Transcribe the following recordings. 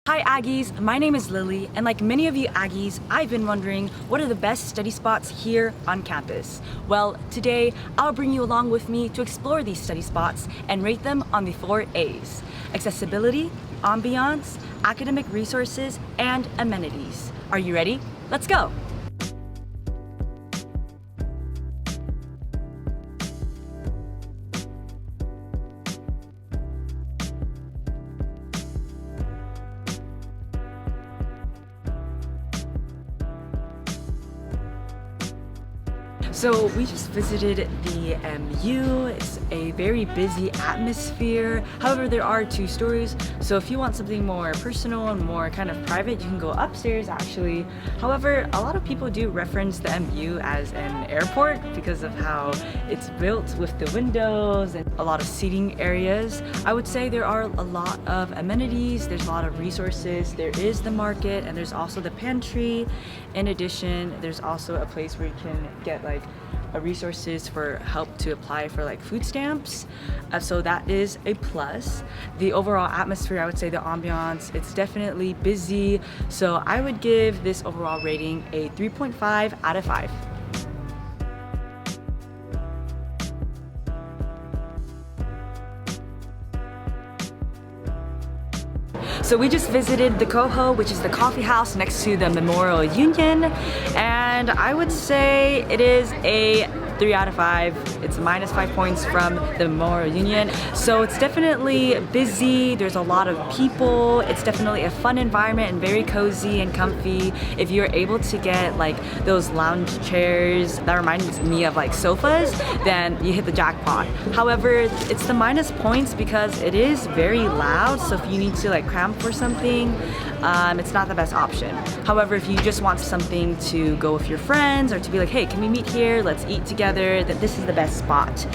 Hi Aggies, my name is Lily, and like many of you Aggies, I've been wondering what are the best study spots here on campus. Well, today I'll bring you along with me to explore these study spots and rate them on the 4 A's: accessibility, ambiance, academic resources, and amenities. Are you ready? Let's go! So we just visited the MU. It's a very busy atmosphere. However, there are 2 stories. So if you want something more personal and more kind of private, you can go upstairs actually. However, a lot of people do reference the MU as an airport because of how it's built with the windows and a lot of seating areas. I would say there are a lot of amenities, there's a lot of resources. There is the market and there's also the pantry. In addition, there's also a place where you can get like resources for help to apply for like food stamps, so that is a plus. The overall atmosphere, I would say the ambiance, it's definitely busy, so I would give this overall rating a 3.5 out of 5. So we just visited the Coho, which is the coffee house next to the Memorial Union, and I would say it is a 3 out of 5. It's minus 5 points from the Memorial Union. So it's definitely busy, there's a lot of people, it's definitely a fun environment and very cozy and comfy. If you're able to get like those lounge chairs that reminds me of like sofas, then you hit the jackpot. However, it's the minus points because it is very loud, so if you need to like cram for something, it's not the best option. However, if you just want something to go with your friends or to be like, hey, can we meet here, let's eat together, that this is the best spot.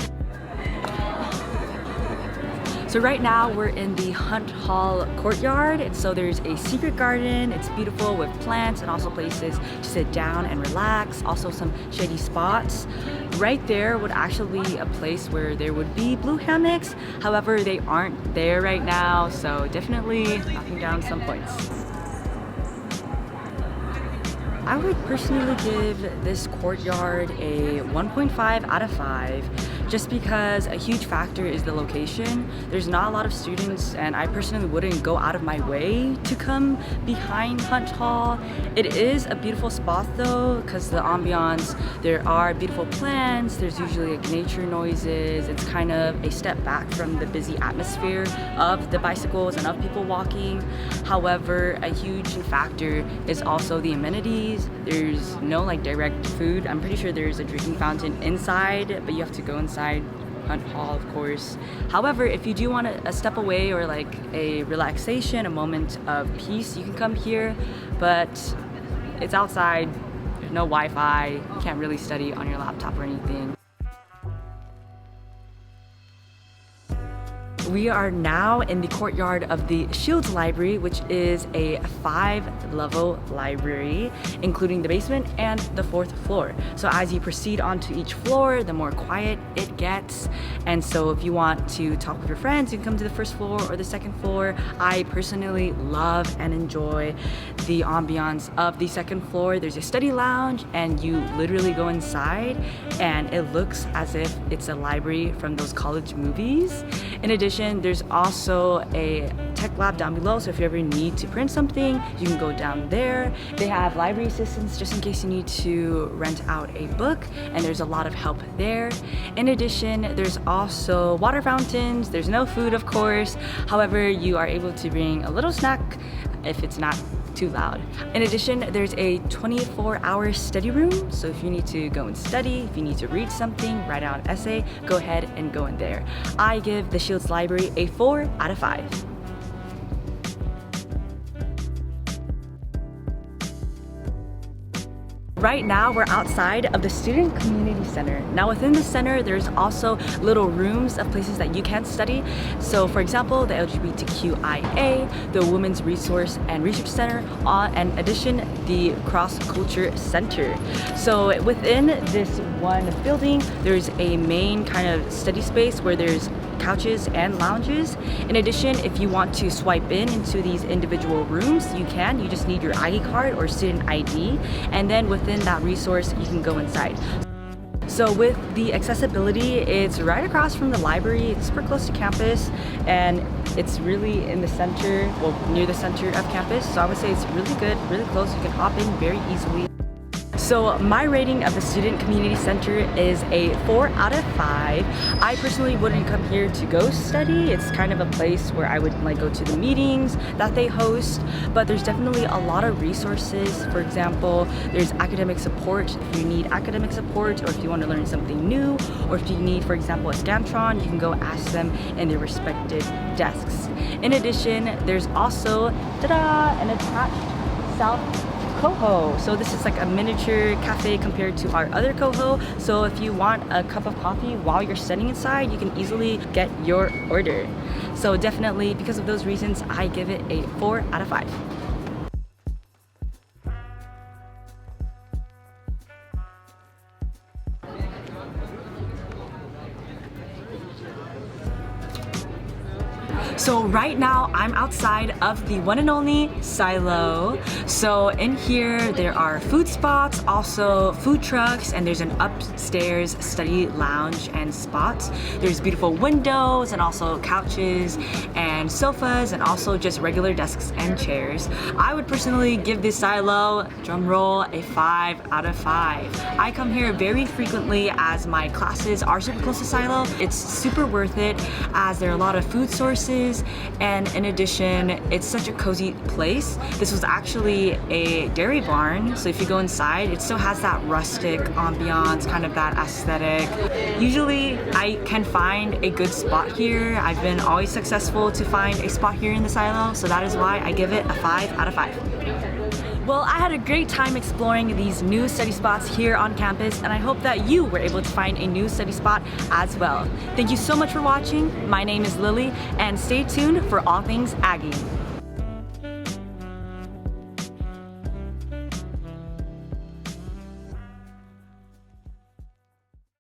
So right now we're in the Hunt Hall Courtyard, and so there's a secret garden. It's beautiful with plants and also places to sit down and relax, also some shady spots. Right there would actually be a place where there would be blue hammocks. However, they aren't there right now, so definitely knocking down some points. I would personally give this courtyard a 1.5 out of 5 just because a huge factor is the location. There's not a lot of students and I personally wouldn't go out of my way to come behind Hunt Hall. It is a beautiful spot though because the ambiance, there are beautiful plants, there's usually like nature noises. It's kind of a step back from the busy atmosphere of the bicycles and of people walking. However, a huge factor is also the amenities. There's no like direct food. I'm pretty sure there's a drinking fountain inside, but you have to go inside Hunt Hall, of course. However, if you do want a step away or like a relaxation, a moment of peace, you can come here, but it's outside, there's no Wi-Fi, you can't really study on your laptop or anything. We are now in the courtyard of the Shields Library, which is a 5-level library, including the basement and the 4th floor. So as you proceed onto each floor, the more quiet it gets. And so if you want to talk with your friends, you can come to the 1st floor or the 2nd floor. I personally love and enjoy the ambiance of the 2nd floor. There's a study lounge and you literally go inside and it looks as if it's a library from those college movies. In addition, there's also a tech lab down below, so if you ever need to print something, you can go down there. They have library assistants just in case you need to rent out a book, and there's a lot of help there. In addition, there's also water fountains. There's no food, of course. However, you are able to bring a little snack if it's not too loud. In addition, there's a 24-hour study room, so if you need to go and study, if you need to read something, write out an essay, go ahead and go in there. I give the Shields Library a 4 out of 5. Right now, we're outside of the Student Community Center. Now within the center, there's also little rooms of places that you can study. So for example, the LGBTQIA, the Women's Resource and Research Center, and in addition, the Cross Culture Center. So within this one building, there's a main kind of study space where there's couches and lounges. In addition, if you want to swipe into these individual rooms, you can. You just need your Aggie card or student ID, and then within that resource, you can go inside. So with the accessibility, it's right across from the library, it's super close to campus, and it's really in the center, well, near the center of campus. So I would say it's really good, really close. You can hop in very easily. So my rating of the Student Community Center is a 4 out of 5. I personally wouldn't come here to go study. It's kind of a place where I would like go to the meetings that they host, but there's definitely a lot of resources. For example, there's academic support if you need academic support, or if you want to learn something new, or if you need, for example, a Scantron, you can go ask them in their respective desks. In addition, there's also, ta-da, an attached South Coho. So this is like a miniature cafe compared to our other Coho. So if you want a cup of coffee while you're studying inside, you can easily get your order. So definitely, because of those reasons, I give it a 4 out of 5. So right now I'm outside of the one and only silo. So in here there are food spots, also food trucks, and there's an upstairs study lounge and spots. There's beautiful windows and also couches and sofas, and also just regular desks and chairs. I would personally give this silo, drum roll, a 5 out of 5. I come here very frequently as my classes are super close to silo. It's super worth it as there are a lot of food sources, and in addition, it's such a cozy place. This was actually a dairy barn, so if you go inside, it still has that rustic ambiance, kind of that aesthetic. Usually, I can find a good spot here. I've been always successful to find a spot here in the silo, so that is why I give it a 5 out of 5. Well, I had a great time exploring these new study spots here on campus, and I hope that you were able to find a new study spot as well. Thank you so much for watching. My name is Lily, and stay tuned for all things Aggie.